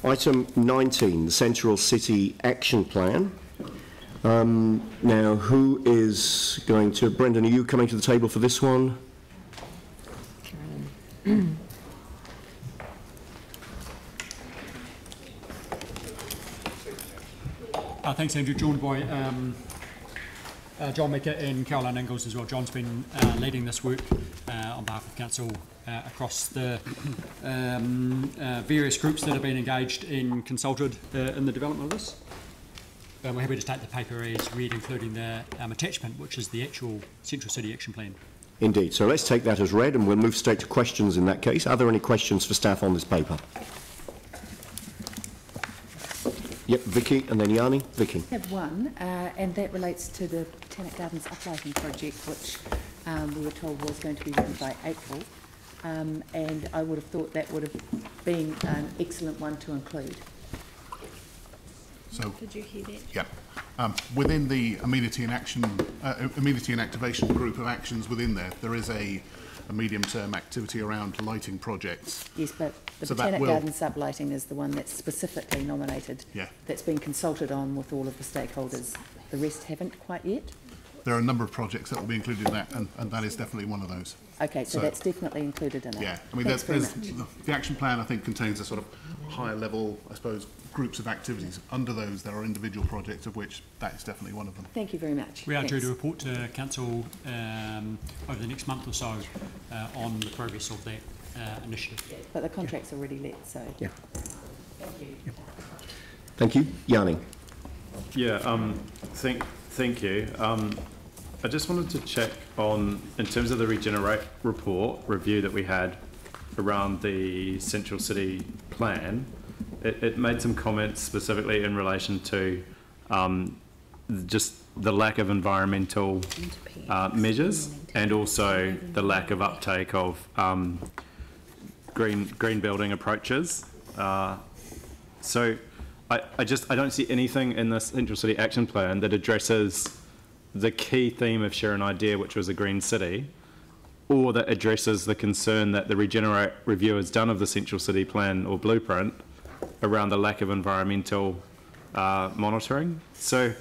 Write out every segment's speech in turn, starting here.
Item 19, the Central City Action Plan. Now, who is going to... Brendan, are you coming to the table for this one? Thanks, Andrew. Joined by John Mecker and Caroline Ingalls as well. John's been leading this work on behalf of Council across the various groups that have been engaged and consulted in the development of this. We're happy to take the paper as read, including the attachment, which is the actual Central City Action Plan. Indeed. So let's take that as read and we'll move straight to questions in that case. Are there any questions for staff on this paper? Yep, Vicky and then Yanni. Vicky. I have one, and that relates to the Botanic Gardens uplighting project, which we were told was going to be ready by April. And I would have thought that would have been an excellent one to include. So, did you hear that? Yeah. Within the amenity and activation group of actions within there, there is a medium-term activity around lighting projects. Yes, but the Botanic Gardens sublighting is the one that's specifically nominated. Yeah. That's been consulted on with all of the stakeholders. The rest haven't quite yet. There are a number of projects that will be included in that, and that is definitely one of those. Okay, so that's definitely included in it. Yeah, I mean, the action plan, I think, contains a sort of higher level, I suppose, groups of activities. Under those, there are individual projects, of which that is definitely one of them. Thank you very much. We are due to report to Council over the next month or so on the progress of that initiative. But the contract's already let, so... Yeah. Thank you. Yeah. Thank you. Yanni. Yeah, thank you. I just wanted to check on, in terms of the Regenerate report review that we had around the Central City Plan, it made some comments specifically in relation to just the lack of environmental measures and also the lack of uptake of green building approaches. So I don't see anything in the Central City Action Plan that addresses the key theme of Share an Idea, which was a green city, or that addresses the concern that the Regenerate review has done of the Central City Plan or blueprint around the lack of environmental monitoring. So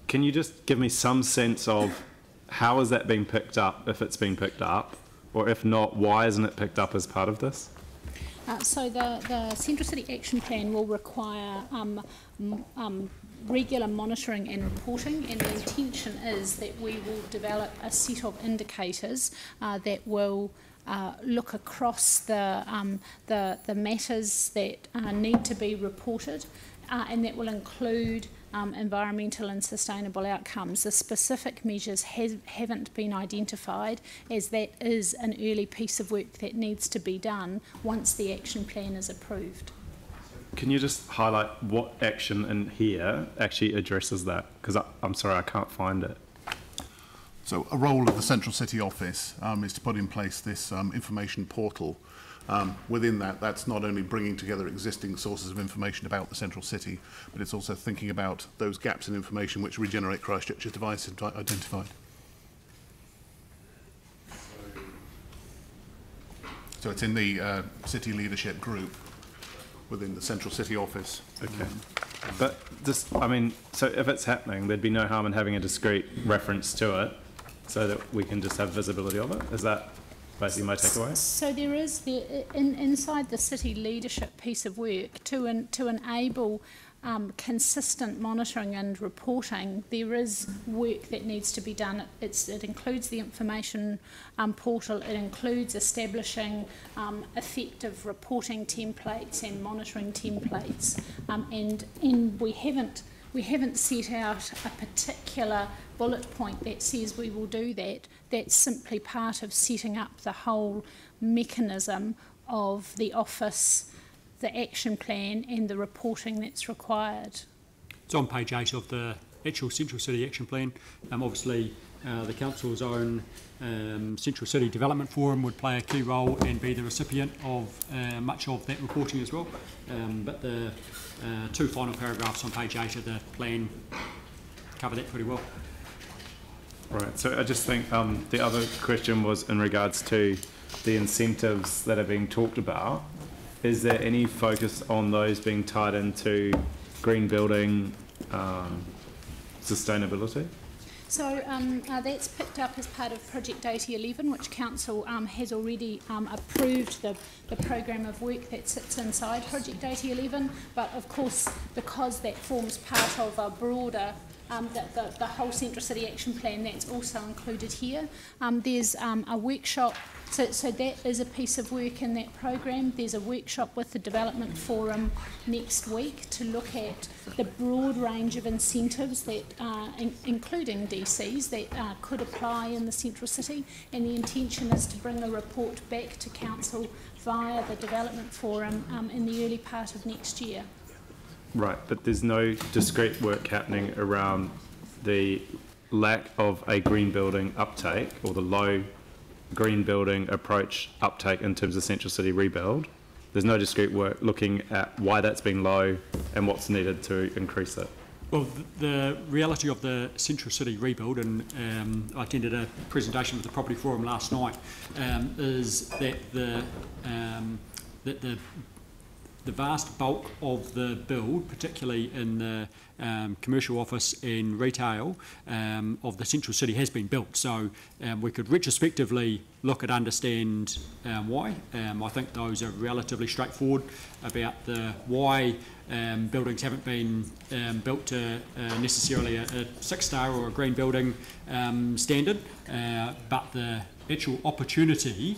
can you just give me some sense of how is that being picked up, if it's been picked up, or if not, why isn't it picked up as part of this? So the Central City Action Plan will require regular monitoring and reporting, and the intention is that we will develop a set of indicators that will look across the matters that need to be reported, and that will include environmental and sustainable outcomes. The specific measures haven't been identified, as that is an early piece of work that needs to be done once the action plan is approved. Can you just highlight what action in here actually addresses that? Because I'm sorry, I can't find it. So a role of the Central City Office is to put in place this information portal. Within that, that's not only bringing together existing sources of information about the Central City, but it's also thinking about those gaps in information which Regenerate Christchurch's device had identified. So it's in the city leadership group within the Central City Office. Okay. But just, I mean, so if it's happening, there'd be no harm in having a discrete reference to it so that we can just have visibility of it? Is that basically my takeaway? So there is, inside the city leadership piece of work, to enable consistent monitoring and reporting, there is work that needs to be done. It includes the information portal, it includes establishing effective reporting templates and monitoring templates, and we haven't set out a particular bullet point that says we will do that. That's simply part of setting up the whole mechanism of the office, the action plan and the reporting that's required. It's on page 8 of the actual Central City Action Plan. Obviously the Council's own Central City Development Forum would play a key role and be the recipient of much of that reporting as well. But the two final paragraphs on page 8 of the plan cover that pretty well. Right, so I just think the other question was in regards to the incentives that are being talked about. is there any focus on those being tied into green building sustainability? So that's picked up as part of Project 8011, which Council has already approved the programme of work that sits inside Project 8011. But of course, because that forms part of a broader, the whole Central City Action Plan, that's also included here. There's a workshop, so that is a piece of work in that program. There's a workshop with the Development Forum next week to look at the broad range of incentives that, including DCs, that could apply in the Central City, and the intention is to bring a report back to Council via the Development Forum in the early part of next year. Right, but there's no discrete work happening around the lack of a green building uptake or the low green building approach uptake in terms of Central City rebuild. There's no discrete work looking at why that's been low and what's needed to increase it. Well, the reality of the Central City rebuild, and I attended a presentation with the Property Forum last night, is that the vast bulk of the build, particularly in the commercial office and retail of the Central City, has been built. So we could retrospectively look at understand why. I think those are relatively straightforward about the why buildings haven't been built to necessarily a 6-star or a green building standard, but the actual opportunity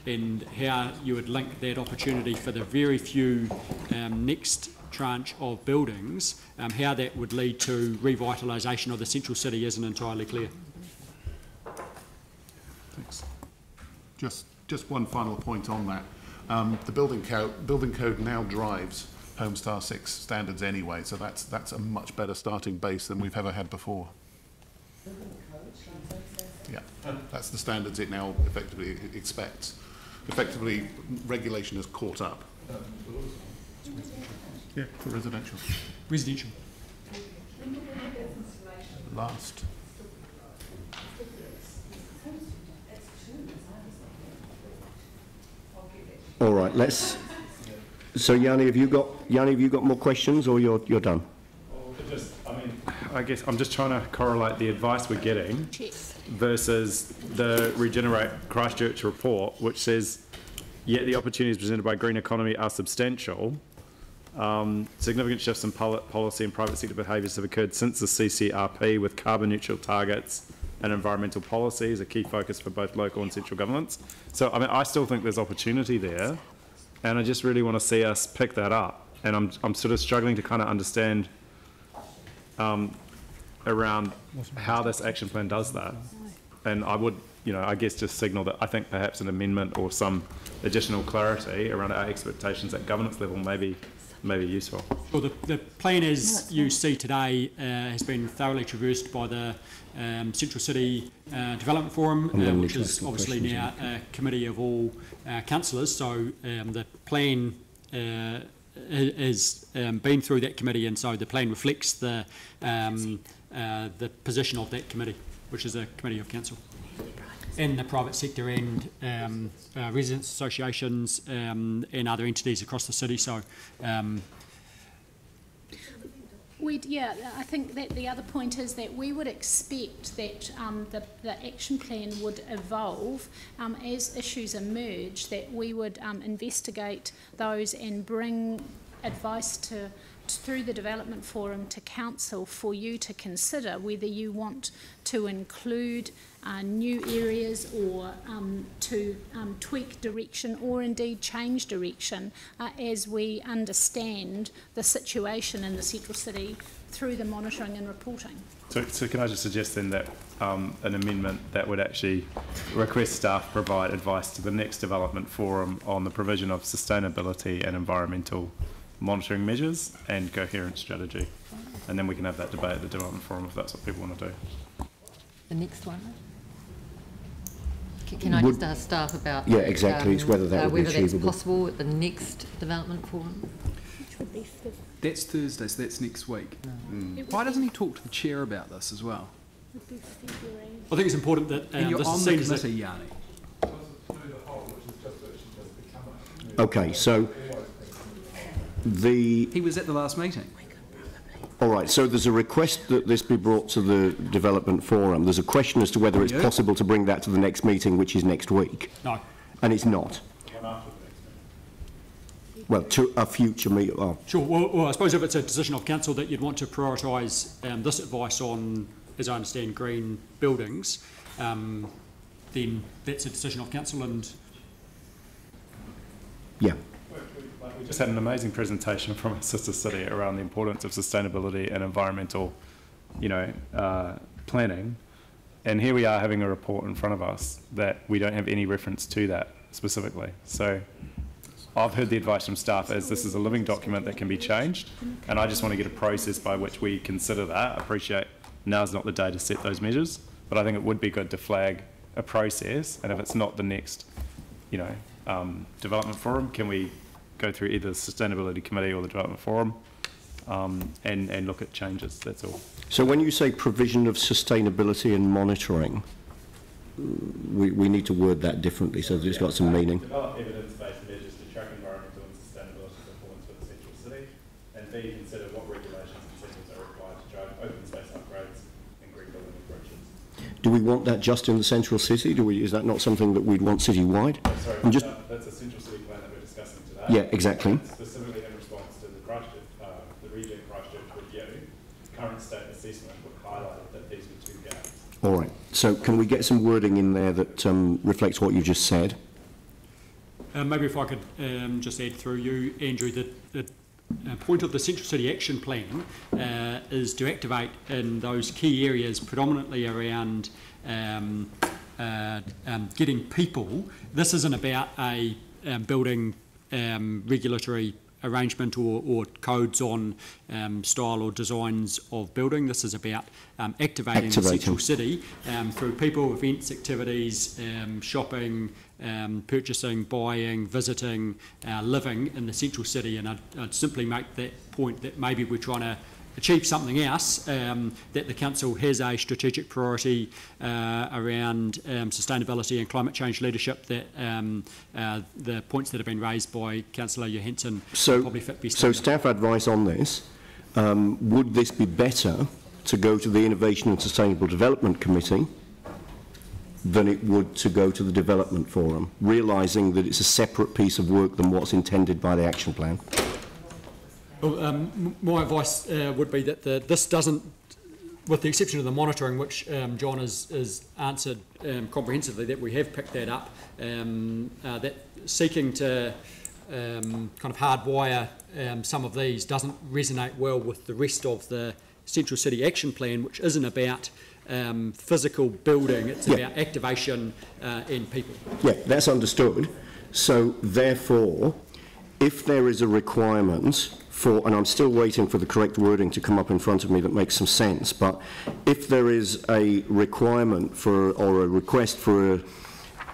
and how you would link that opportunity for the very few next tranche of buildings, how that would lead to revitalisation of the Central City isn't entirely clear. Thanks. Just one final point on that. The building code now drives Homestar 6 standards anyway, so that's a much better starting base than we've ever had before. Yeah, that's the standards it now effectively expects. Effectively, regulation has caught up. Yeah, for residential. Residential. Last. All right, let's. So, Yanni, have you got more questions, or you're done? I guess I'm just trying to correlate the advice we're getting versus the Regenerate Christchurch report, which says, yet the opportunities presented by green economy are substantial. Significant shifts in policy and private sector behaviours have occurred since the CCRP, with carbon neutral targets and environmental policies a key focus for both local and central governments. So, I mean, I still think there's opportunity there, and I just really want to see us pick that up. And I'm sort of struggling to kind of understand around how this action plan does that. And I would, I guess just signal that I think perhaps an amendment or some additional clarity around our expectations at governance level may be useful. Well, the plan as you see today has been thoroughly traversed by the Central City Development Forum, which is obviously now a committee of all councillors. So the plan has been through that committee, and so the plan reflects the position of that committee, which is a committee of council, and the private sector and residents associations and other entities across the city. So I think that the other point is that we would expect that the action plan would evolve as issues emerge, that we would investigate those and bring advice through the Development Forum to Council for you to consider whether you want to include new areas or to tweak direction or indeed change direction as we understand the situation in the Central City through the monitoring and reporting. So can I just suggest then that an amendment that would actually request staff provide advice to the next Development Forum on the provision of sustainability and environmental monitoring measures and coherent strategy, and then we can have that debate at the Development Forum if that's what people want to do. The next one. Can I just ask staff about? Yeah, exactly. It's whether that would be achievable. That's possible at the next Development Forum. Which would be that's Thursday, so that's next week. No. Why doesn't he talk to the chair about this as well? Would be February. I think it's important that and you're this on is the seen as committee, Yanni. Okay, so He was at the last meeting. all right, so there's a request that this be brought to the Development Forum. There's a question as to whether it's possible to bring that to the next meeting, which is next week. No. And it's not. Well, to a future meeting. Oh. Sure. Well, I suppose if it's a decision of council that you'd want to prioritise this advice on, as I understand, green buildings, then that's a decision of council. And yeah. We just had an amazing presentation from our sister city around the importance of sustainability and environmental, planning. And here we are having a report in front of us that we don't have any reference to that specifically. So I've heard the advice from staff as this is a living document that can be changed, and I just want to get a process by which we consider that. I appreciate now's not the day to set those measures, but I think it would be good to flag a process, and if it's not the next, development forum, can we go through either the Sustainability Committee or the Development Forum and look at changes, that's all. So when you say provision of sustainability and monitoring, we need to word that differently so that it's got some meaning. Develop evidence-based measures to track environmental and sustainability performance for the central city, and B, consider what regulations and incentives are required to drive open space upgrades and green building approaches. Do we want that just in the central city? Is that not something that we'd want citywide? Sorry, that's a central city plan that we're discussing today. Yeah, exactly. Specifically in response to the region Christchurch review, current state assessment would highlight that these were two gaps. All right. So can we get some wording in there that reflects what you just said? maybe if I could just add through you, Andrew, that the point of the Central City Action Plan is to activate in those key areas predominantly around getting people. This isn't about a building regulatory arrangement or codes on style or designs of building. This is about activating the central city through people, events, activities, shopping, purchasing, buying, visiting, living in the central city. And I'd simply make that point that maybe we're trying to achieve something else, that the council has a strategic priority around sustainability and climate change leadership, that the points that have been raised by Councillor Johansson probably fit best. So staff advice on this, would this be better to go to the Innovation and Sustainable Development Committee than it would to go to the Development Forum, realising that it's a separate piece of work than what's intended by the action plan? Well, my advice would be that this doesn't, with the exception of the monitoring, which John has answered comprehensively, that we have picked that up, that seeking to kind of hardwire some of these doesn't resonate well with the rest of the Central City Action Plan, which isn't about physical building, it's about activation in people. Yeah, that's understood. So therefore, if there is a requirement for, and I'm still waiting for the correct wording to come up in front of me that makes some sense, but if there is a requirement for, or a request for a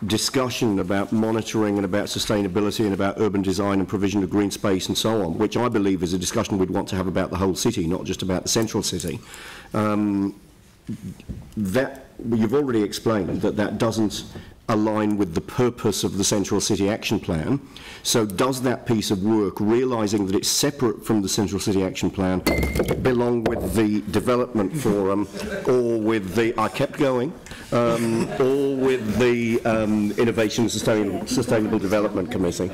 discussion about monitoring and about sustainability and about urban design and provision of green space and so on, which I believe is a discussion we'd want to have about the whole city, not just about the central city, that you've already explained that doesn't align with the purpose of the Central City Action Plan. So does that piece of work, realising that it's separate from the Central City Action Plan, belong with the Development Forum or with the, I kept going, or with the Innovation and Sustainable Development Committee?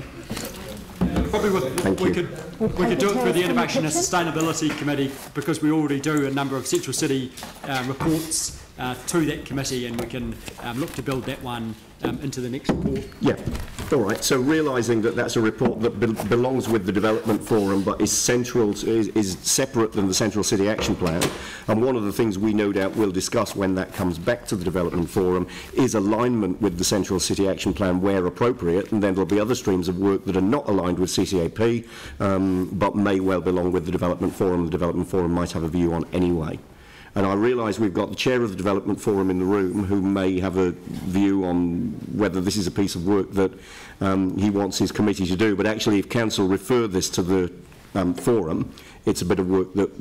Probably we could do it through the Innovation and Sustainability Committee, because we already do a number of Central City reports to that committee, and we can look to build that one into the next report. Yeah, all right. So realising that that's a report that belongs with the Development Forum but is central, is separate than the Central City Action Plan, and one of the things we no doubt will discuss when that comes back to the Development Forum is alignment with the Central City Action Plan where appropriate, and then there'll be other streams of work that are not aligned with CCAP but may well belong with the Development Forum. The Development Forum might have a view on anyway. And I realise we've got the chair of the Development Forum in the room who may have a view on whether this is a piece of work that he wants his committee to do. But actually, if council refer this to the forum, it's a bit of work that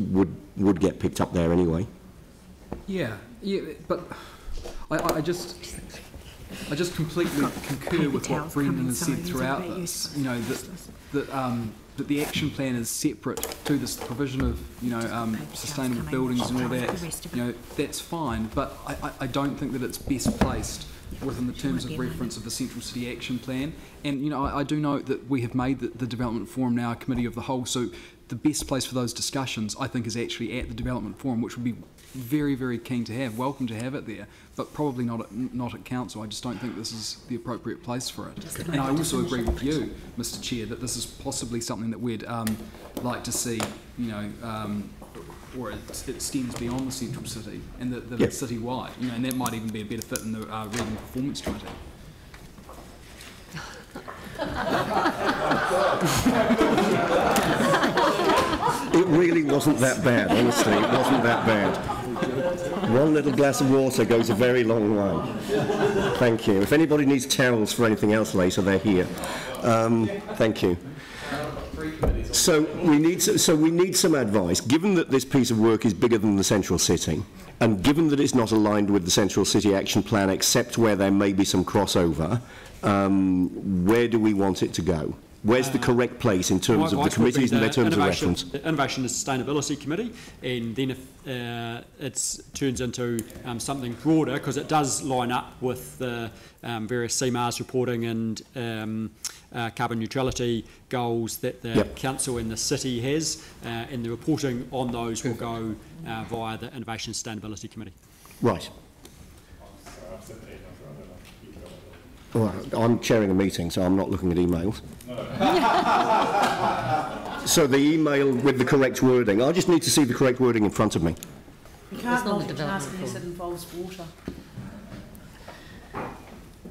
would get picked up there anyway. Yeah, but I just, I just completely concur with what Brendan has said throughout this. You know, that the action plan is separate to this provision of, you know, sustainable buildings and all that. You know, that's fine, but I don't think that it's best placed within the terms of reference of the Central City Action Plan. And, you know, I do note that we have made the Development Forum now a committee of the whole, so the best place for those discussions, I think, is actually at the Development Forum, which would be very, very keen to have, welcome to have it there, but probably not at Council. I just don't think this is the appropriate place for it. And I also agree with you, Mr Chair, that this is possibly something that we'd like to see, you know, or it extends beyond the central city, and that it's city-wide, you know, and that might even be a better fit in the Reading Performance Committee. It really wasn't that bad, honestly, it wasn't that bad. One little glass of water goes a very long way. Thank you. If anybody needs towels for anything else later, they're here. Thank you. So we need some advice. Given that this piece of work is bigger than the central city, and given that it's not aligned with the Central City Action Plan, except where there may be some crossover, where do we want it to go? Where's the correct place in terms of the committees and their terms of reference? The Innovation and Sustainability Committee, and then if it turns into something broader, because it does line up with the various CMARS reporting and carbon neutrality goals that the council and the city has, and the reporting on those will go via the Innovation and Sustainability Committee. Right. Well, I'm chairing a meeting, so I'm not looking at emails. So the email with the correct wording, I just need to see the correct wording in front of me. You can't multitask unless it involves water.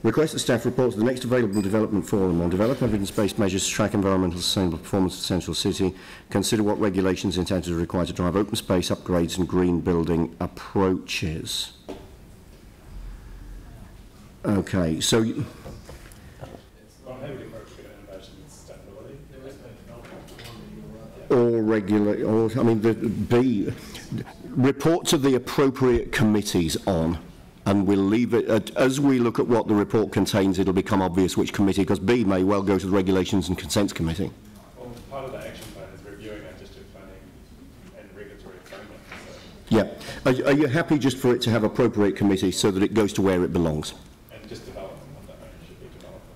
Request that staff report to the next available development forum on develop evidence-based measures to track environmental sustainable performance of the central city, consider what regulations intended are required to drive open space upgrades and green building approaches. Okay, so or regulate, or I mean, the B, report to the appropriate committees on, and we'll leave it as we look at what the report contains. It'll become obvious which committee, because B may well go to the Regulations and Consents Committee. Well, part of the action plan is reviewing our district planning and regulatory framework. So. So. Yeah, are you happy just for it to have appropriate committee so that it goes to where it belongs? And just development of that should be development.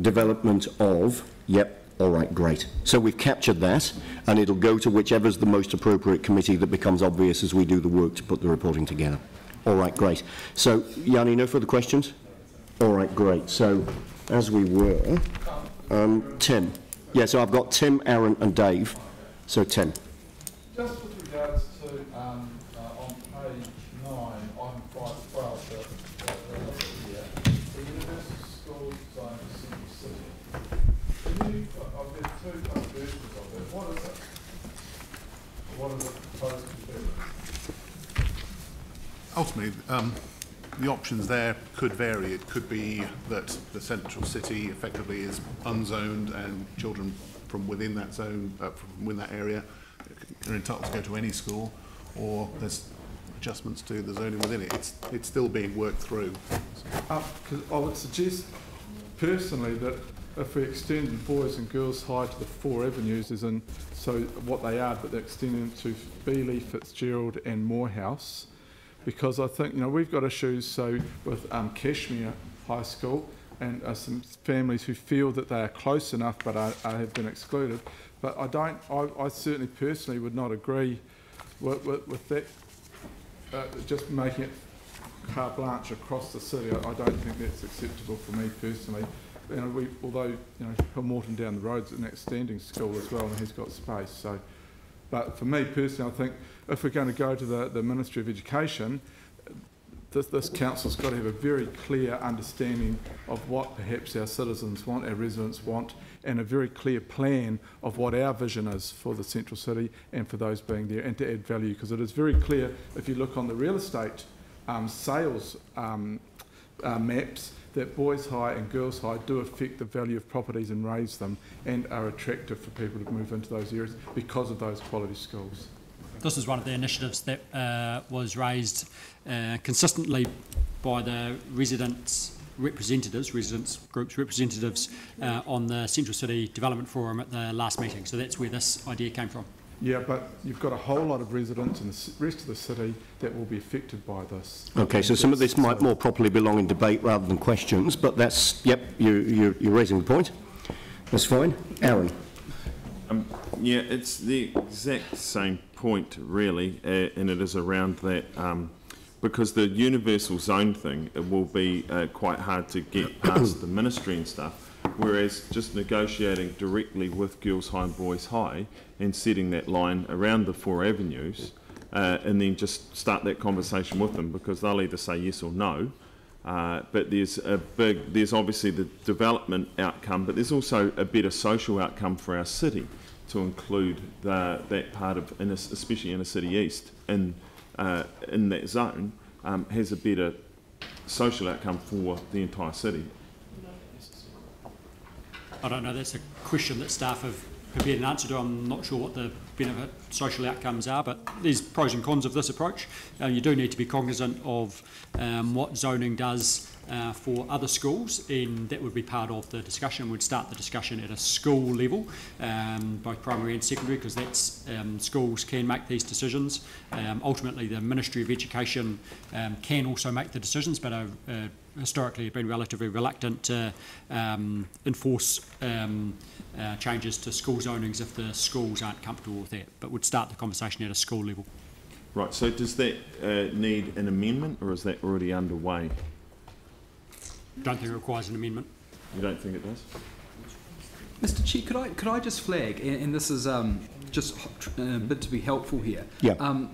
Development of, yep, all right, great. So we've captured that, and it'll go to whichever's the most appropriate committee that becomes obvious as we do the work to put the reporting together. All right, great. So, Yanni, no further questions? All right, great. So, as we were, Tim. Yeah, so I've got Tim, Aaron and Dave. So, Tim. Just with regards to, on page 9, I'm quite proud that the Universal School Zone for Central City. Can you, I've got two versions of it. What is it? What is it proposed to be? Ultimately, the options there could vary. It could be that the central city effectively is unzoned and children from within that zone, from within that area, are entitled to go to any school, or there's adjustments to the zoning within it. It's still being worked through. Because I would suggest personally that if we extended boys and girls high to the 4 avenues, as in so what they are, but they're extending to Beeley, Fitzgerald and Morehouse, because I think, you know, we've got issues so with Cashmere High School and some families who feel that they are close enough but have been excluded. But I certainly personally would not agree with that, just making it carte blanche across the city. I don't think that's acceptable for me personally. You know, although, you know, Hill Morton down the road is an outstanding school as well and has got space. So, but for me personally, I think if we're going to go to the Ministry of Education, this council's got to have a very clear understanding of what perhaps our citizens want, our residents want, and a very clear plan of what our vision is for the central city and for those being there, and to add value, because it is very clear if you look on the real estate sales maps that boys' high and girls' high do affect the value of properties and raise them and are attractive for people to move into those areas because of those quality schools. This is one of the initiatives that was raised consistently by the residents groups representatives on the Central City Development Forum at the last meeting. So that's where this idea came from. Yeah, but you've got a whole lot of residents in the rest of the city that will be affected by this. Okay, so some of this might more properly belong in debate rather than questions, but that's, yep, you're raising the point. That's fine. Aaron. Yeah, it's the exact same point, really, and it is around that, because the universal zone thing, it will be quite hard to get past the ministry and stuff, whereas just negotiating directly with Girls High and Boys High and setting that line around the 4 avenues, and then just start that conversation with them, because they'll either say yes or no. But there's obviously the development outcome, but there's also a better social outcome for our city to include that part of, especially inner city east, in that zone, has a better social outcome for the entire city. I don't know, that's a question that staff have prepared an answer to. I'm not sure what the benefit social outcomes are, but there's pros and cons of this approach. You do need to be cognizant of what zoning does for other schools, and that would be part of the discussion. We'd start the discussion at a school level, both primary and secondary, because that's schools can make these decisions. Ultimately, the Ministry of Education can also make the decisions, but historically have been relatively reluctant to enforce changes to school zonings if the schools aren't comfortable with that, but would start the conversation at a school level. Right, so does that need an amendment, or is that already underway? Don't think it requires an amendment. You don't think it does? Mr. Chair, could I just flag, and this is just a bit to be helpful here. Yeah.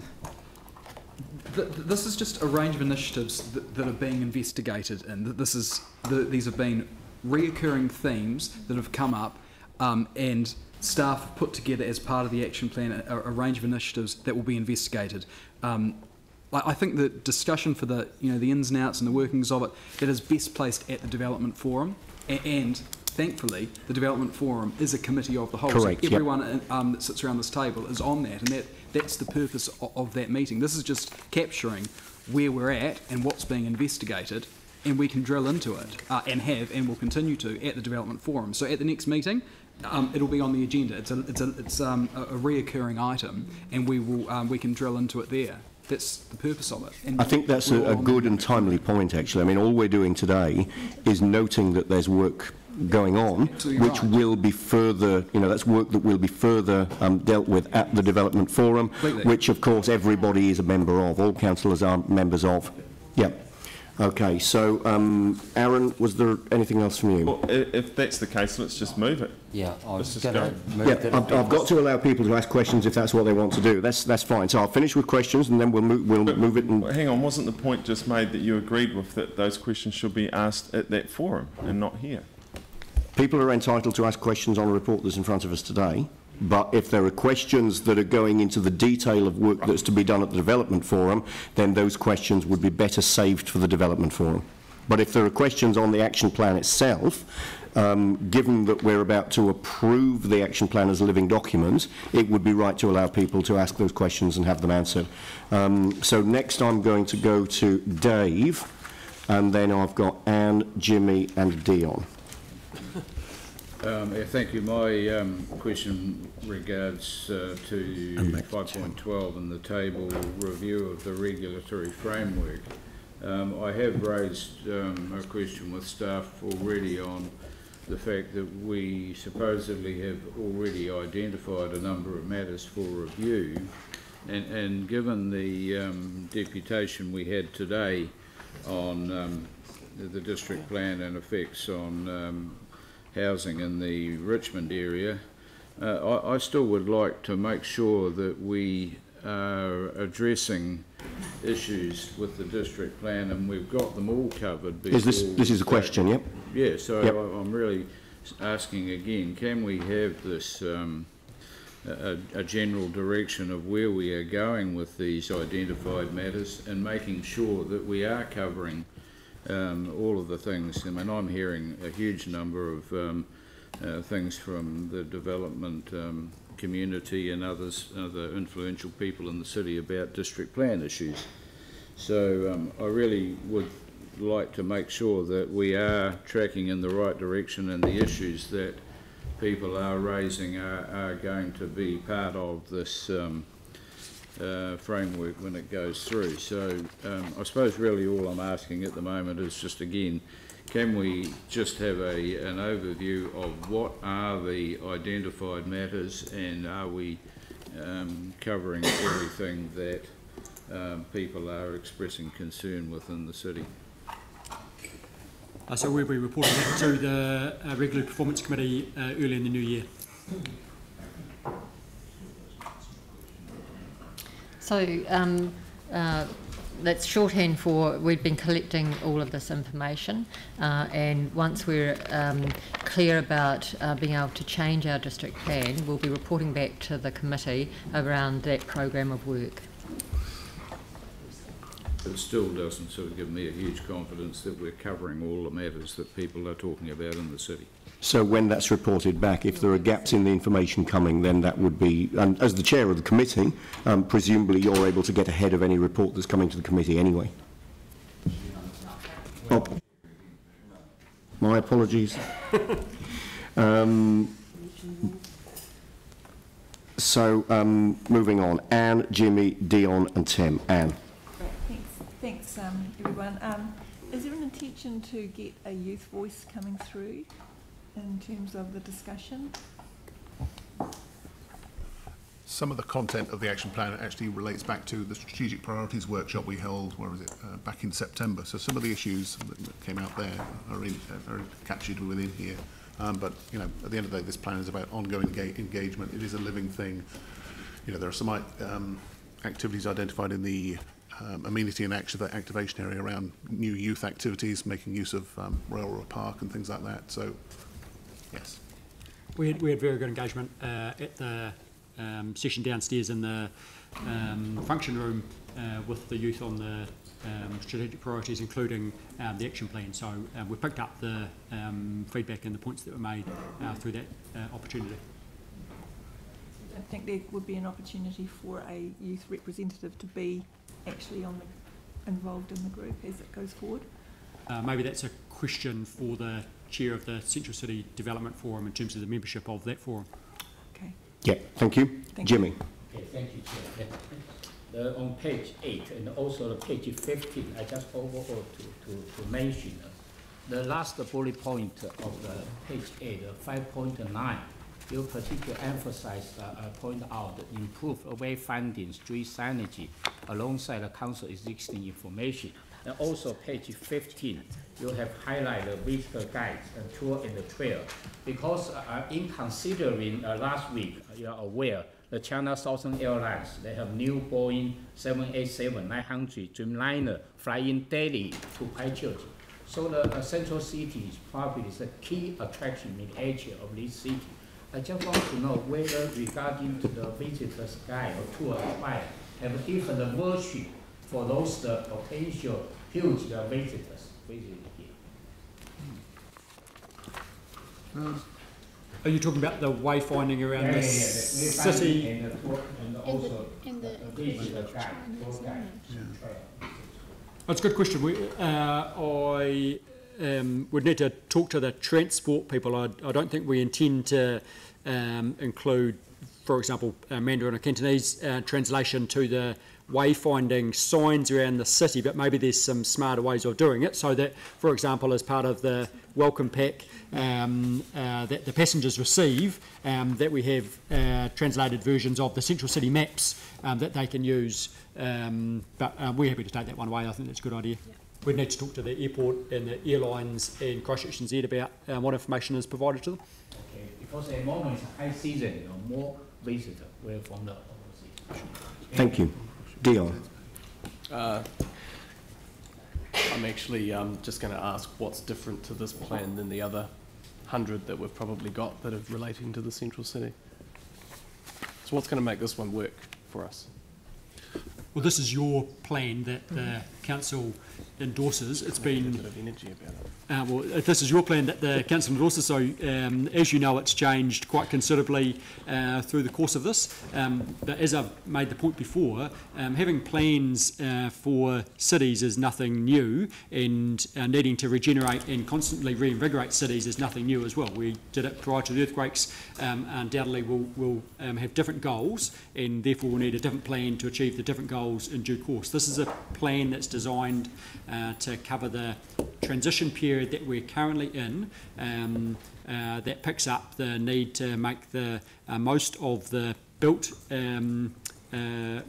This is just a range of initiatives that are being investigated, and these have been reoccurring themes that have come up, and staff have put together as part of the action plan a range of initiatives that will be investigated. I think the discussion for the ins and outs and the workings of it, that is best placed at the Development Forum, and thankfully the Development Forum is a committee of the whole. Correct, so everyone that sits around this table is on that, and that's the purpose of that meeting. This is just capturing where we're at and what's being investigated, and we can drill into it and will continue to at the Development Forum. So at the next meeting, it'll be on the agenda. It's a reoccurring item, and we can drill into it there. That's the purpose of it. And I think that's a good and timely point, actually. I mean, all we're doing today is noting that there's work going on, which will be further, that's work that will be further dealt with at the Development Forum, which, of course, everybody is a member of. All councillors are members of. Yeah. Okay, so, Aaron, was there anything else from you? Well, if that's the case, let's just move it. Yeah, let's just go. I've got to allow people to ask questions if that's what they want to do. That's fine. So I'll finish with questions and then we'll move it. And hang on, wasn't the point just made that you agreed with that those questions should be asked at that forum and not here? People are entitled to ask questions on a report that's in front of us today. But if there are questions that are going into the detail of work that's to be done at the Development Forum, then those questions would be better saved for the Development Forum. But if there are questions on the action plan itself, given that we're about to approve the action plan as a living document, it would be right to allow people to ask those questions and have them answered. So next I'm going to go to Dave, and then I've got Anne, Jimmy and Dion. Thank you. My question regards to 5.12 and the table review of the regulatory framework. I have raised a question with staff already on the fact that we supposedly have already identified a number of matters for review, and given the deputation we had today on the district plan and effects on housing in the Richmond area, I still would like to make sure that we are addressing issues with the district plan, and we've got them all covered. This is a question, yep? Yeah, so yep. I'm really asking again, can we have this a general direction of where we are going with these identified matters, and making sure that we are covering all of the things. I mean, I'm hearing a huge number of things from the development community and other influential people in the city about district plan issues. So I really would like to make sure that we are tracking in the right direction, and the issues that people are raising are going to be part of this framework when it goes through. So I suppose really all I'm asking at the moment is just, again, can we just have an overview of what are the identified matters, and are we covering everything that people are expressing concern within the city? So we'll be reporting that to the Regular Performance Committee early in the new year. So that's shorthand for we've been collecting all of this information, and once we're clear about being able to change our district plan, we'll be reporting back to the committee around that program of work. It still doesn't sort of give me a huge confidence that we're covering all the matters that people are talking about in the city. So when that's reported back, if there are gaps in the information coming, then that would be, and as the chair of the committee, presumably you're able to get ahead of any report that's coming to the committee anyway. Oh, my apologies. Moving on. Anne, Jimmy, Dion and Tim. Anne. Thanks, everyone. Is there an intention to get a youth voice coming through in terms of the discussion? Some of the content of the action plan actually relates back to the strategic priorities workshop we held, where was it, back in September. So some of the issues that came out there are captured within here. But, you know, at the end of the day, this plan is about ongoing engagement. It is a living thing. You know, there are some activities identified in the amenity and activation area around new youth activities, making use of Railroad Park and things like that. So, yes. We had very good engagement at the session downstairs in the function room with the youth on the strategic priorities, including the action plan. So we picked up the feedback and the points that were made through that opportunity. I think there would be an opportunity for a youth representative to be actually involved in the group as it goes forward. Maybe that's a question for the chair of the Central City Development Forum in terms of the membership of that forum. Okay. Yeah, thank you. Jimmy. Okay, thank you, Chair. On page 8 and also the page 15, I just overall to mention the last bullet point of the page 8, 5.9. You particularly emphasize, point out the improved wayfinding, street signage alongside the council existing information. And also page 15, you have highlighted visitor guides and tour in the trail. Because in considering last week, you are aware, the China Southern Airlines, they have new Boeing 787-900 Dreamliner flying daily to Christchurch. So the central city is probably the key attraction in the area of this city. I just want to know whether regarding to the visitors guide or tour guide have different version for those potential huge visitors visiting here. Are you talking about the wayfinding around the city? And also the visitor guide. That's a good question. I would need to talk to the transport people. I don't think we intend to include, for example, Mandarin or Cantonese translation to the wayfinding signs around the city, but maybe there's some smarter ways of doing it so that, for example, as part of the welcome pack that the passengers receive, that we have translated versions of the Central City maps that they can use. But we're happy to take that one away. I think that's a good idea. Yeah. We'd need to talk to the airport and the airlines and Christchurch NZ about what information is provided to them. Okay, because at the moment it's high season, more visitors will from the overseas. Thank you. Dion. I'm actually just going to ask what's different to this plan than the other 100 that we've probably got that are relating to the central city. So what's going to make this one work for us? Well, this is your plan that the council endorses. It's been well, if this is your plan that the council endorses, so as you know, it's changed quite considerably through the course of this. But as I've made the point before, having plans for cities is nothing new, and needing to regenerate and constantly reinvigorate cities is nothing new as well. We did it prior to the earthquakes. Undoubtedly we'll have different goals, and therefore we'll need a different plan to achieve the different goals in due course. This is a plan that's designed to cover the transition period that we're currently in, that picks up the need to make the most of the built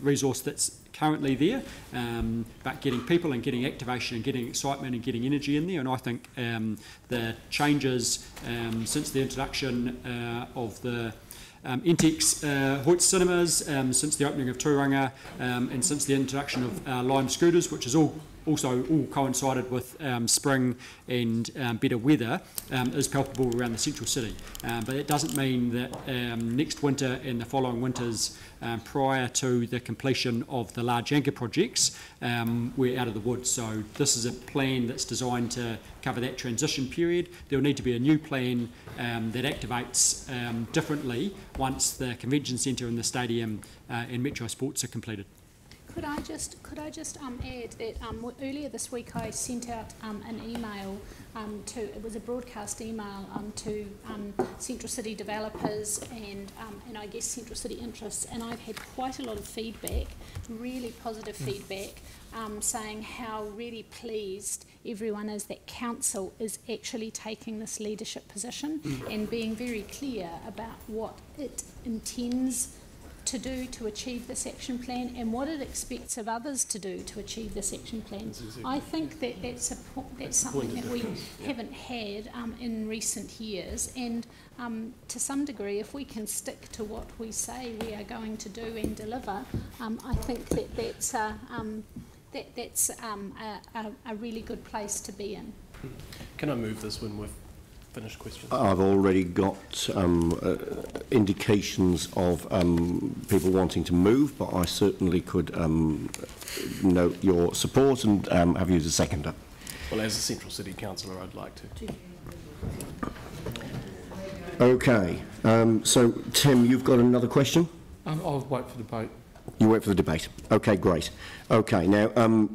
resource that's currently there, but getting people and getting activation and getting excitement and getting energy in there. And I think the changes since the introduction of the Entex Hoyt cinemas, since the opening of Turanga, and since the introduction of Lime scooters, which is also all coincided with spring and better weather, is palpable around the central city. But it doesn't mean that next winter and the following winters prior to the completion of the large anchor projects, we're out of the woods. So this is a plan that's designed to cover that transition period. There will need to be a new plan that activates differently once the convention centre and the stadium and Metro Sports are completed. Could I just add that earlier this week I sent out an email it was a broadcast email to Central City developers and I guess Central City interests, and I've had quite a lot of feedback, really positive feedback, saying how really pleased everyone is that council is actually taking this leadership position and being very clear about what it intends to do to achieve this action plan and what it expects of others to do to achieve this action plan. I think that that's something that we haven't had in recent years, and to some degree, if we can stick to what we say we are going to do and deliver, I think that that's a really good place to be in. Can I move this when we've finished questions? I've already got indications of people wanting to move, but I certainly could note your support and have you as a seconder. Well, as a Central City Councillor, I'd like to. Okay, so Tim, you've got another question? I'll wait for the debate. You wait for the debate. Okay, great. Okay, now,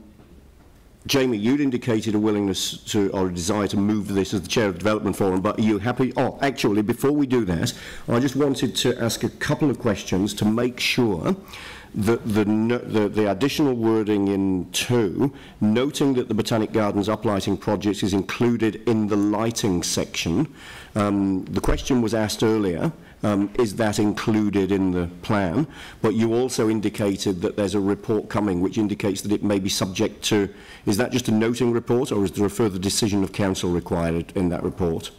Jamie, you'd indicated a willingness to, or a desire to move this as the Chair of the Development Forum, but are you happy? Oh, actually, before we do that, I just wanted to ask a couple of questions to make sure that the additional wording in 2, noting that the Botanic Gardens uplighting project is included in the lighting section. The question was asked earlier, is that included in the plan? But you also indicated that there's a report coming which indicates that it may be subject to, is that just a noting report, or is there a further decision of council required in that report?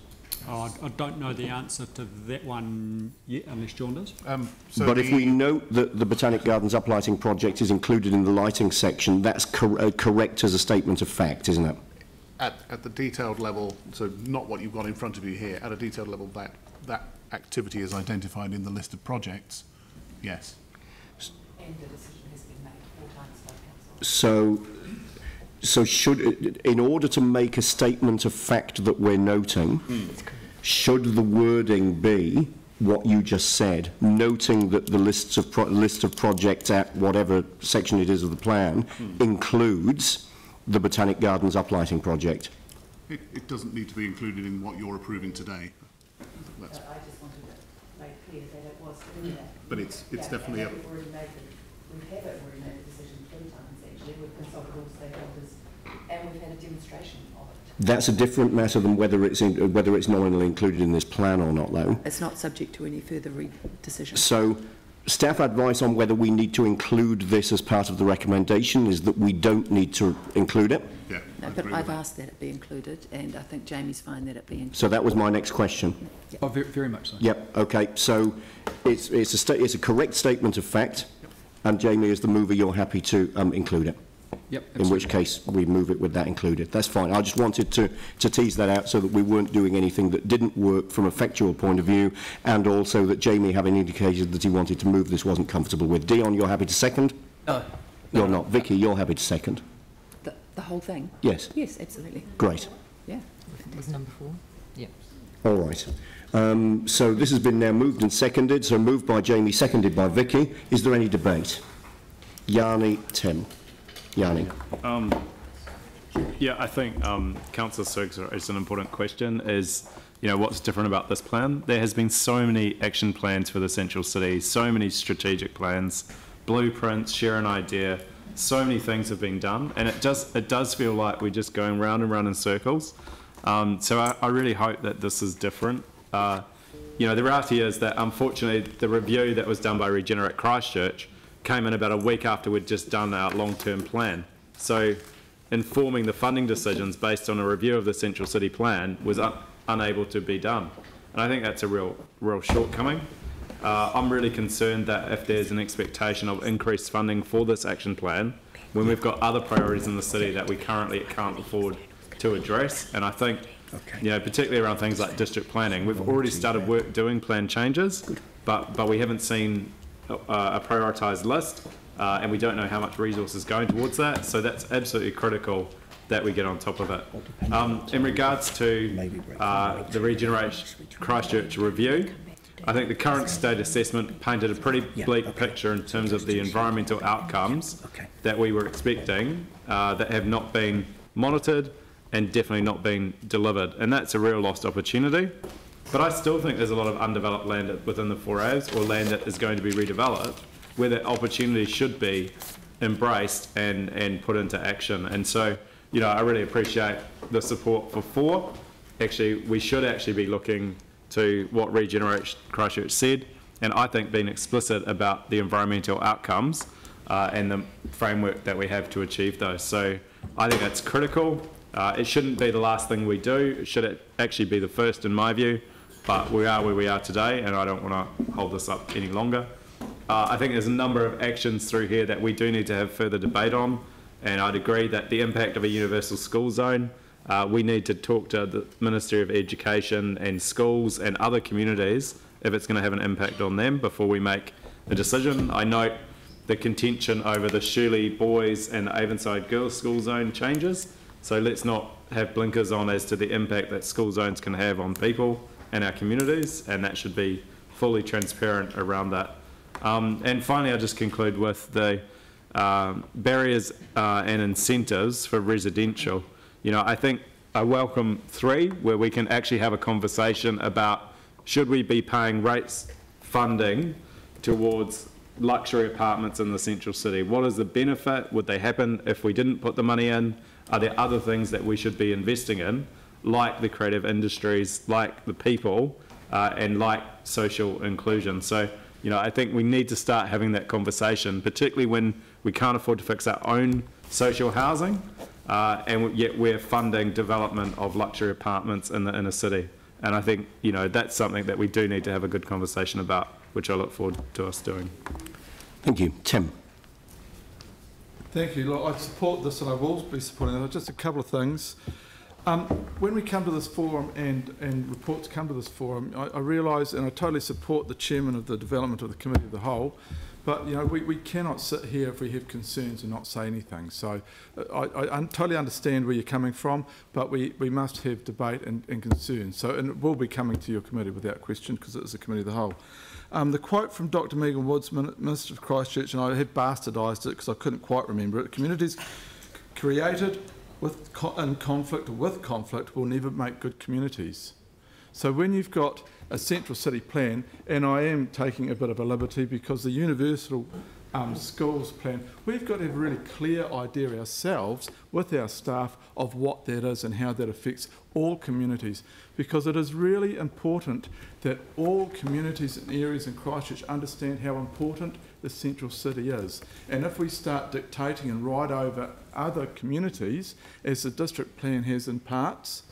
Oh, I don't know the answer to that one yet, unless John does. But if we note that the Botanic Gardens uplighting project is included in the lighting section, that's correct as a statement of fact, isn't it? At the detailed level, so not what you've got in front of you here, at a detailed level, that activity is identified in the list of projects, yes. And the decision has been made 4 times by council. So should, in order to make a statement of fact that we're noting, should the wording be what you just said, noting that the list of projects at whatever section it is of the plan includes the Botanic Gardens uplighting project? It doesn't need to be included in what you're approving today. I just wanted to make clear that it was in there. But it's definitely a... We have already made a decision 3 times actually. We've consulted all stakeholders and we've had a demonstration of it. That's a different matter than whether it's nominally included in this plan or not, though. It's not subject to any further decision. So, staff advice on whether we need to include this as part of the recommendation is that we don't need to include it. Yeah, no, but I've asked that it be included, and I think Jamie's fine that it be included. So that was my next question. Yep. Oh, very much so. Yep. Okay. So it's a correct statement of fact, and Jamie, as the mover, you're happy to include it. Yep. Absolutely. In which case we move it with that included. That's fine. I just wanted to tease that out so that we weren't doing anything that didn't work from a factual point of view, and also that Jamie, having indicated that he wanted to move this, wasn't comfortable with. Dion, you're happy to second? No. You're not. Vicky, you're happy to second? The whole thing? Yes. Yes, absolutely. Great. Yeah. Was number 4? Yep. All right. So this has been now moved and seconded. So moved by Jamie, seconded by Vicky. Is there any debate? Yanni, Tim. Yanni. Yeah, I think Councillor Suggs raised an important question, is, you know, what's different about this plan? There has been so many action plans for the Central City, so many strategic plans, blueprints, share an idea, so many things have been done, and it does feel like we're just going round and round in circles. So I really hope that this is different. You know, the reality is that unfortunately the review that was done by Regenerate Christchurch came in about a week after we'd just done our long-term plan. So informing the funding decisions based on a review of the Central City plan was unable to be done. And I think that's a real shortcoming. I'm really concerned that if there's an expectation of increased funding for this action plan, when we've got other priorities in the city that we currently can't afford to address, and I think, you know, particularly around things like district planning, we've already started work doing plan changes, but we haven't seen a prioritised list, and we don't know how much resources going towards that, so that's absolutely critical that we get on top of it. In regards to the Regenerate Christchurch review, I think the current state assessment painted a pretty bleak picture in terms of the environmental outcomes that we were expecting that have not been monitored and definitely not been delivered, and that's a real lost opportunity. But I still think there's a lot of undeveloped land within the 4As, or land that is going to be redeveloped, where that opportunity should be embraced and put into action. And so, you know, I really appreciate the support for 4. Actually, we should actually be looking to what Regenerate Christchurch said, and I think being explicit about the environmental outcomes and the framework that we have to achieve those. So I think that's critical. It shouldn't be the last thing we do. It should actually be the first, in my view, but we are where we are today, and I don't want to hold this up any longer. I think there's a number of actions through here that we do need to have further debate on, and I'd agree that the impact of a universal school zone, we need to talk to the Ministry of Education and schools and other communities if it's going to have an impact on them before we make a decision. I note the contention over the Shirley boys and the Avonside girls school zone changes, so let's not have blinkers on as to the impact that school zones can have on people and our communities, and that should be fully transparent around that. And finally, I'll just conclude with the barriers and incentives for residential. You know, I think I welcome 3, where we can actually have a conversation about, should we be paying rates funding towards luxury apartments in the Central City? What is the benefit? Would they happen if we didn't put the money in? Are there other things that we should be investing in, like the creative industries, like the people, and like social inclusion? So, you know, I think we need to start having that conversation, particularly when we can't afford to fix our own social housing, and yet we're funding development of luxury apartments in the inner city. And I think, you know, that's something that we do need to have a good conversation about, which I look forward to us doing. Thank you. Tim. Thank you. Look, I support this, and I will be supporting it. Just a couple of things. When we come to this forum and reports come to this forum, I realise, and I totally support the chairman of the development of the committee of the whole, but you know, we cannot sit here if we have concerns and not say anything. So I totally understand where you're coming from, but we must have debate and concerns. So, and it will be coming to your committee without question, because it is a committee of the whole. The quote from Dr. Megan Woods, Minister of Christchurch, and I have bastardised it because I couldn't quite remember it. Communities created in conflict or with conflict will never make good communities. So when you've got a central city plan, and I am taking a bit of a liberty because the universal schools plan, we've got to have a really clear idea ourselves with our staff of what that is and how that affects all communities, because it is really important that all communities and areas in Christchurch understand how important the central city is. And if we start dictating and ride over other communities, as the district plan has in parts,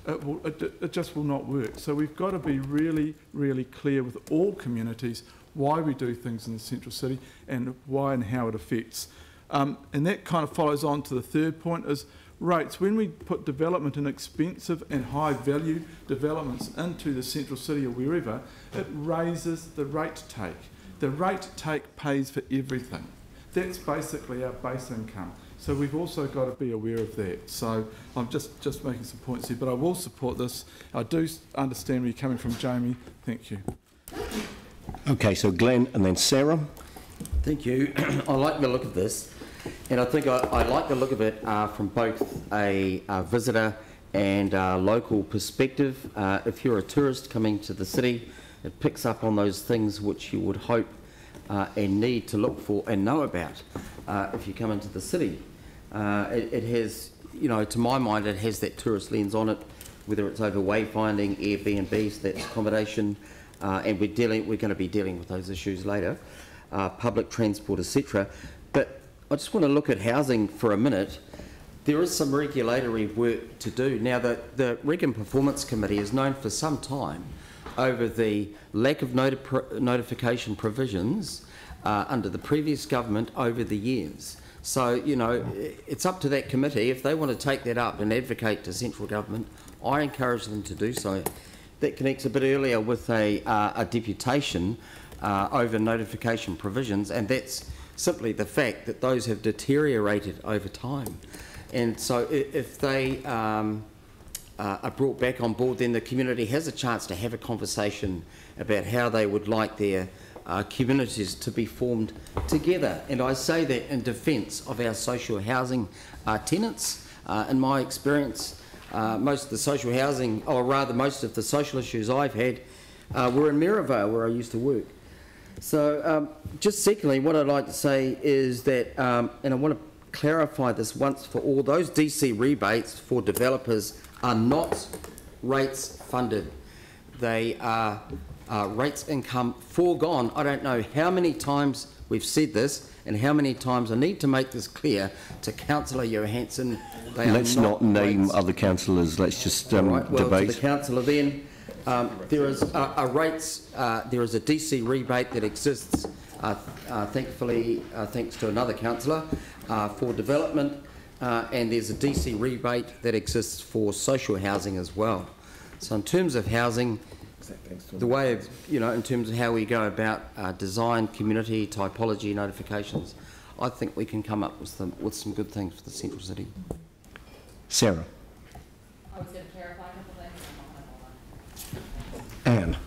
it just will not work. So we've got to be really, really clear with all communities why we do things in the central city and why and how it affects. And that kind of follows on to the third point, is rates. When we put development in expensive and high value developments into the central city or wherever, it raises the rate take. The rate take pays for everything. That's basically our base income. So we've also got to be aware of that. So I'm just making some points here, but I will support this. I do understand where you're coming from, Jamie. Thank you. Okay, so Glenn and then Sarah. Thank you. I like the look of this, and I think I like the look of it from both a visitor and a local perspective. If you're a tourist coming to the city, it picks up on those things which you would hope and need to look for and know about if you come into the city. It has, you know, to my mind, it has that tourist lens on it, whether it's over wayfinding, Airbnbs, that's accommodation, and we're going to be dealing with those issues later, public transport, etc. But I just want to look at housing for a minute. There is some regulatory work to do. Now, the Reg and Performance Committee is known for some time over the lack of notification provisions under the previous government over the years. So, you know, it's up to that committee. If they want to take that up and advocate to central government, I encourage them to do so. That connects a bit earlier with a deputation over notification provisions, and that's simply the fact that those have deteriorated over time. And so if they are brought back on board, then the community has a chance to have a conversation about how they would like their communities to be formed together. And I say that in defence of our social housing tenants. In my experience, most of the social housing, or rather most of the social issues I've had were in Maryvale, where I used to work. So just secondly, what I'd like to say is that, and I want to clarify this once for all, those DC rebates for developers are not rates funded. They are rates income foregone. I don't know how many times we've said this and how many times I need to make this clear to Councillor Johansson. Let's not name other councillors, let's just right, well, debate. To the councillor then, there is there is a DC rebate that exists, thankfully, thanks to another councillor, for development, and there's a DC rebate that exists for social housing as well. So in terms of housing, the way of, you know, in terms of how we go about design, community, typology, notifications, I think we can come up with some good things for the central city. Sarah. I was going to clarify a couple of things. Anne.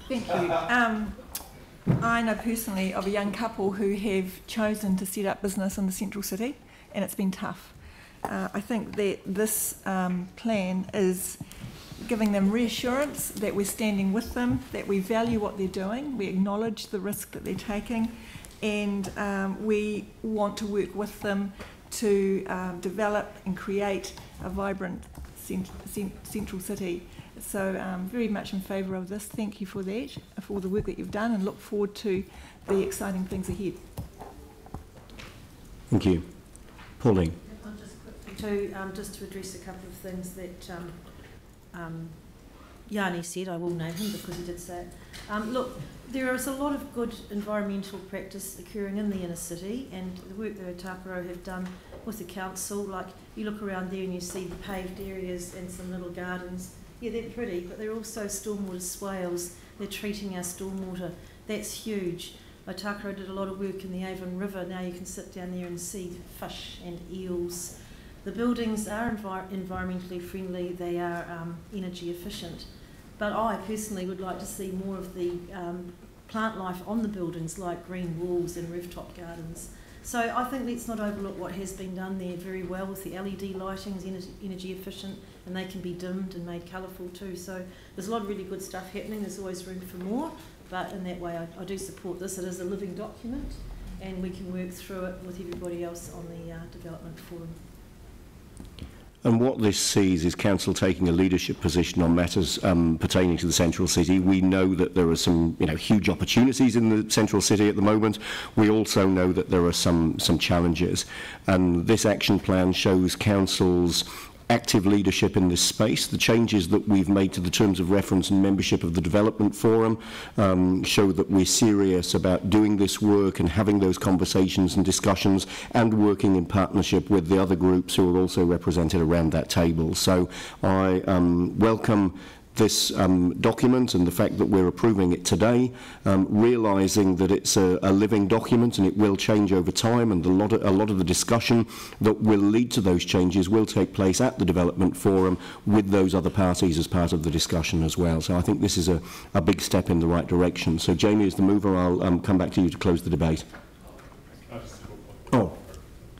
Thank you. I know personally of a young couple who have chosen to set up business in the central city, and it's been tough. I think that this plan is giving them reassurance that we're standing with them, that we value what they're doing, we acknowledge the risk that they're taking, and we want to work with them to develop and create a vibrant central city. So very much in favour of this. Thank you for that, for all the work that you've done, and look forward to the exciting things ahead. Thank you. Pauline. Just to address a couple of things that Yanni said. I will name him because he did say it. Look, there is a lot of good environmental practice occurring in the inner city, and the work that Otakaro have done with the council, like you look around there and you see the paved areas and some little gardens. Yeah, they're pretty, but they're also stormwater swales. They're treating our stormwater. That's huge. Otakaro did a lot of work in the Avon River. Now you can sit down there and see fish and eels. The buildings are environmentally friendly. They are energy efficient. But I personally would like to see more of the plant life on the buildings, like green walls and rooftop gardens. So I think let's not overlook what has been done there very well with the LED lighting, is energy efficient, and they can be dimmed and made colourful too. So there's a lot of really good stuff happening. There's always room for more, but in that way I do support this. It is a living document, and we can work through it with everybody else on the development forum. And what this sees is council taking a leadership position on matters pertaining to the central city. We know that there are some, huge opportunities in the central city at the moment. We also know that there are some challenges, and this action plan shows council's active leadership in this space. The changes that we've made to the terms of reference and membership of the development forum show that we're serious about doing this work and having those conversations and discussions and working in partnership with the other groups who are also represented around that table. So I welcome this document and the fact that we're approving it today, realising that it's a living document and it will change over time, and a lot of the discussion that will lead to those changes will take place at the development forum with those other parties as part of the discussion as well. So I think this is a big step in the right direction. So Jamie, as the mover, I'll come back to you to close the debate. Oh,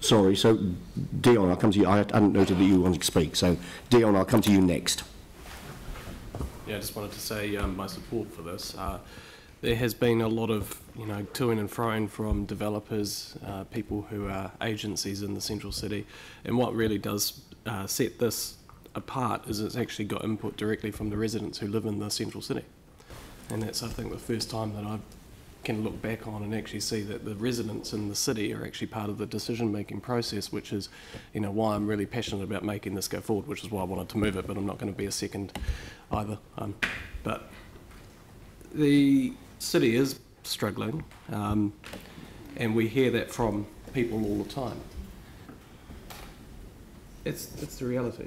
sorry. So Dion, I'll come to you. I hadn't noted that you wanted to speak. So Dion, I'll come to you next. Yeah, I just wanted to say my support for this. There has been a lot of, to-ing and fro-ing from developers, people who are agencies in the central city, and what really does set this apart is it's actually got input directly from the residents who live in the central city. And that's, I think, the first time that I can look back on and actually see that the residents in the city are actually part of the decision-making process, which is, why I'm really passionate about making this go forward, which is why I wanted to move it, but I'm not going to be a second either. But the city is struggling, and we hear that from people all the time. It's the reality.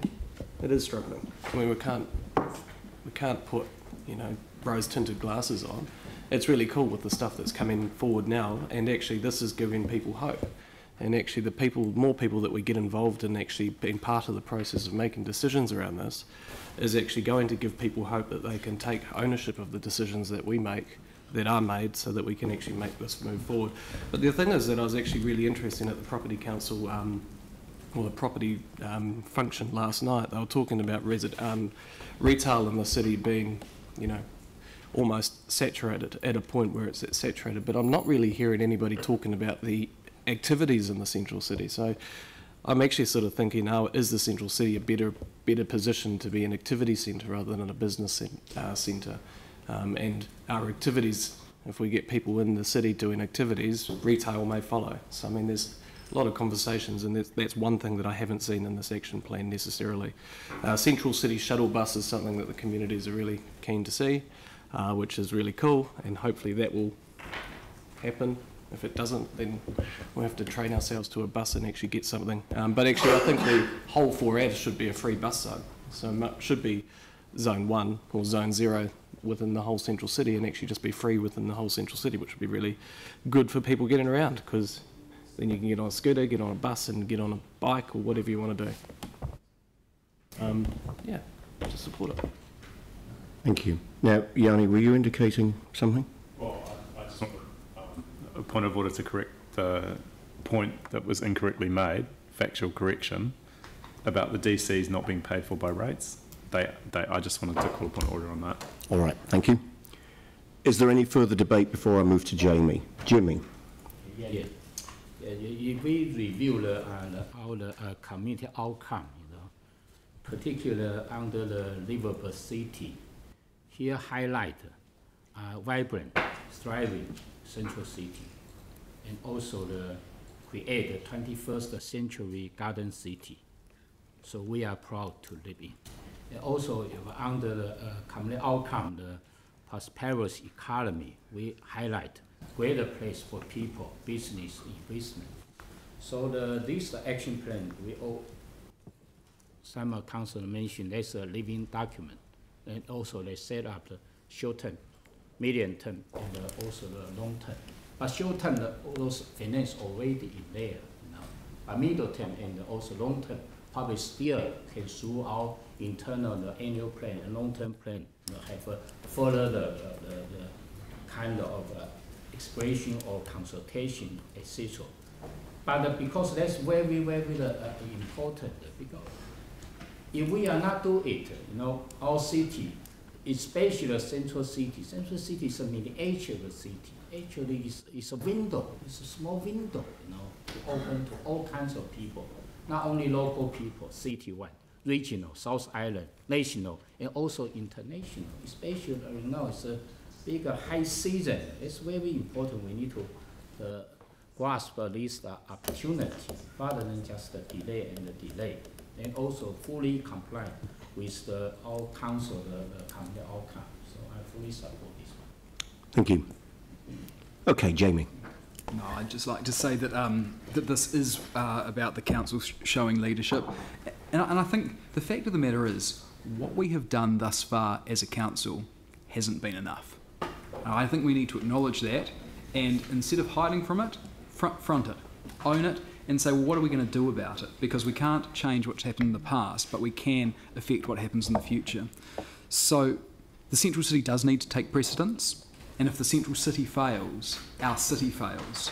It is struggling. I mean, we can't put, rose-tinted glasses on. It's really cool with the stuff that's coming forward now, and actually this is giving people hope. And actually more people that we get involved in actually being part of the process of making decisions around this is actually going to give people hope that they can take ownership of the decisions that we make, that are made, so that we can actually make this move forward. But the thing is that I was actually really interested at the Property Council, or the property function last night. They were talking about retail in the city being, almost saturated, at a point where it's saturated, but I'm not really hearing anybody talking about the activities in the central city. So I'm actually sort of thinking, is the central city a better position to be an activity centre rather than a business centre? And our activities, if we get people in the city doing activities, retail may follow. So I mean, there's a lot of conversations, and that's one thing that I haven't seen in this action plan necessarily. Central City shuttle bus is something that the communities are really keen to see, which is really cool, and hopefully that will happen. If it doesn't, then we'll have to train ourselves to a bus and actually get something. But actually, I think the whole 4A should be a free bus zone. So it should be zone 1 or zone 0 within the whole central city, and actually just be free within the whole central city, which would be really good for people getting around, because then you can get on a scooter, get on a bus, and get on a bike, or whatever you want to do. Yeah, just support it. Thank you. Now, Yanni, were you indicating something? Well, I just want a point of order to correct the point that was incorrectly made, factual correction, about the DCs not being paid for by rates. I just wanted to call a point of order on that. All right, thank you. Is there any further debate before I move to Jamie? Jimmy? If we review all the community outcome, particularly under the livable city, here highlight vibrant, thriving central city, and also create the 21st century garden city. So we are proud to live in. And also, under the community outcome, the prosperous economy, we highlight greater place for people, business, investment. So this action plan, some council mentioned that's a living document, and also they set up the short term, medium term, and also the long term. But short term, those finance already in there, But middle term and also long term, probably still can through our internal annual plan and long term plan have further the kind of expression or consultation, etc. But because that's very, very important, because if we are not do it, our city, especially the central city is a miniature city. Actually, it's a window, it's a small window, open to all kinds of people, not only local people, citywide, regional, South Island, national, and also international. Especially now, it's a big high season. It's very important. We need to grasp this opportunity rather than just delay and delay, and also fully comply with our council, the community outcome. So I fully support this one. Thank you. Okay, Jamie. No, I'd just like to say that that this is about the council showing leadership, and I think the fact of the matter is what we have done thus far as a council hasn't been enough. I think we need to acknowledge that, and instead of hiding from it, front it, own it, and say, well, what are we going to do about it? Because we can't change what's happened in the past, but we can affect what happens in the future. So the central city does need to take precedence, and if the central city fails, our city fails.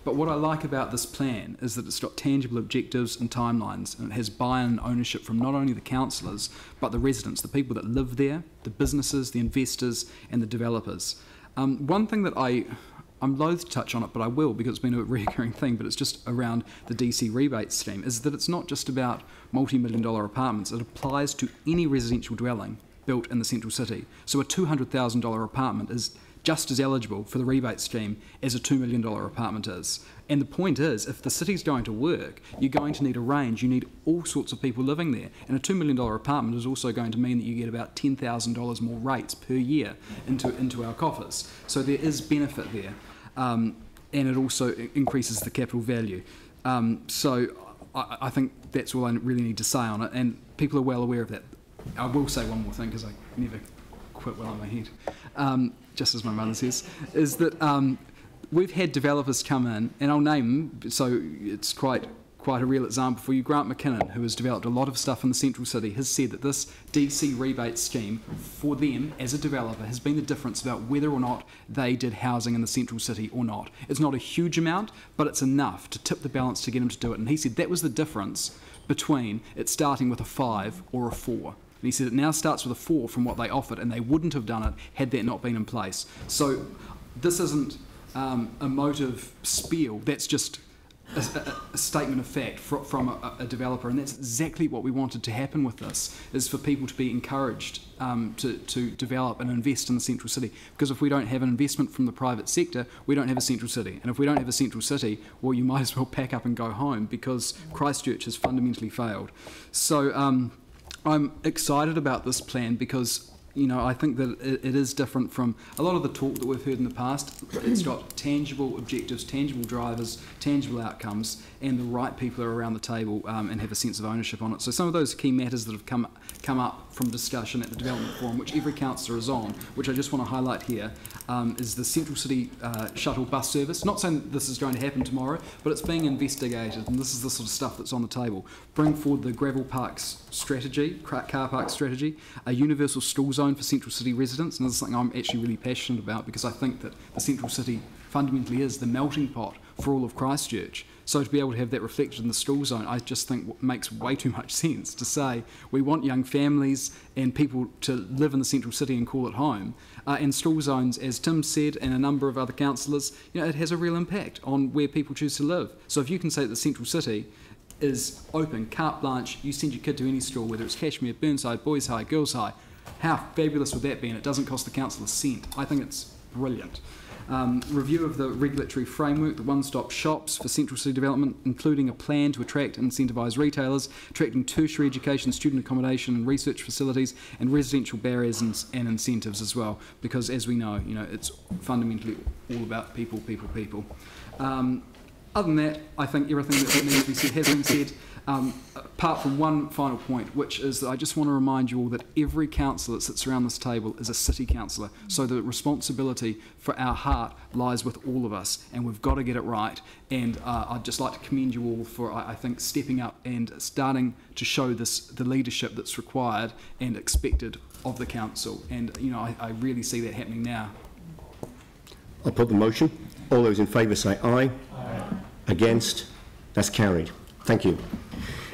But what I like about this plan is that it's got tangible objectives and timelines, and it has buy-in and ownership from not only the councillors, but the residents, the people that live there, the businesses, the investors, and the developers. One thing that I'm loath to touch on it, but I will because it's been a recurring thing, but it's just around the DC rebate scheme, is that it's not just about multi-million-dollar apartments. It applies to any residential dwelling built in the central city. So a $200,000 apartment is just as eligible for the rebate scheme as a $2 million apartment is. And the point is, if the city's going to work, you're going to need a range. You need all sorts of people living there. And a $2 million apartment is also going to mean that you get about $10,000 more rates per year into our coffers. So there is benefit there. And it also increases the capital value. So I think that's all I really need to say on it. And people are well aware of that. I will say one more thing, because I never quit well on my head. Just as my mother says, is that we've had developers come in, and I'll name them, so it's quite a real example for you. Grant McKinnon, who has developed a lot of stuff in the central city, has said that this DC rebate scheme for them as a developer has been the difference about whether or not they did housing in the central city or not. It's not a huge amount, but it's enough to tip the balance to get them to do it. And he said that was the difference between it starting with a 5 or a 4. And he said it now starts with a 4 from what they offered, and they wouldn't have done it had that not been in place. So this isn't a motive spiel, that's just a statement of fact from a developer, and that's exactly what we wanted to happen with this, is for people to be encouraged to develop and invest in the central city. Because if we don't have an investment from the private sector, we don't have a central city. And if we don't have a central city, well, you might as well pack up and go home, because Christchurch has fundamentally failed. So I'm excited about this plan because, you know, I think that it is different from a lot of the talk that we've heard in the past. It's got tangible objectives, tangible drivers, tangible outcomes, and the right people are around the table and have a sense of ownership on it. So some of those key matters that have come up from discussion at the Development Forum, which every councillor is on, which I just want to highlight here, is the Central City shuttle bus service. Not saying that this is going to happen tomorrow, but it's being investigated, and this is the sort of stuff that's on the table. Bring forward the gravel parks strategy, car park strategy, a universal stool zone for Central City residents, and this is something I'm actually really passionate about, because I think that the Central City fundamentally is the melting pot for all of Christchurch. So to be able to have that reflected in the stool zone, I just think makes way too much sense to say we want young families and people to live in the central city and call it home. And stool zones, as Tim said, and a number of other councillors, you know, it has a real impact on where people choose to live. So if you can say that the central city is open, carte blanche, you send your kid to any school, whether it's Cashmere, Burnside, Boys High, Girls High, how fabulous would that be? And it doesn't cost the council a cent. I think it's brilliant. Review of the regulatory framework, the one-stop shops for central city development, including a plan to attract and incentivise retailers, attracting tertiary education, student accommodation and research facilities, and residential barriers and incentives as well, because as we know, you know, it's fundamentally all about people, people, people. Other than that, I think everything that needs to be said has been said, apart from one final point, which is that I just want to remind you all that every councillor that sits around this table is a city councillor, so the responsibility for our heart lies with all of us, and we've got to get it right. And I'd just like to commend you all for, I think, stepping up and starting to show the leadership that's required and expected of the council. And, you know, I really see that happening now. I'll put the motion. All those in favour say aye. Aye. Against? That's carried. Thank you.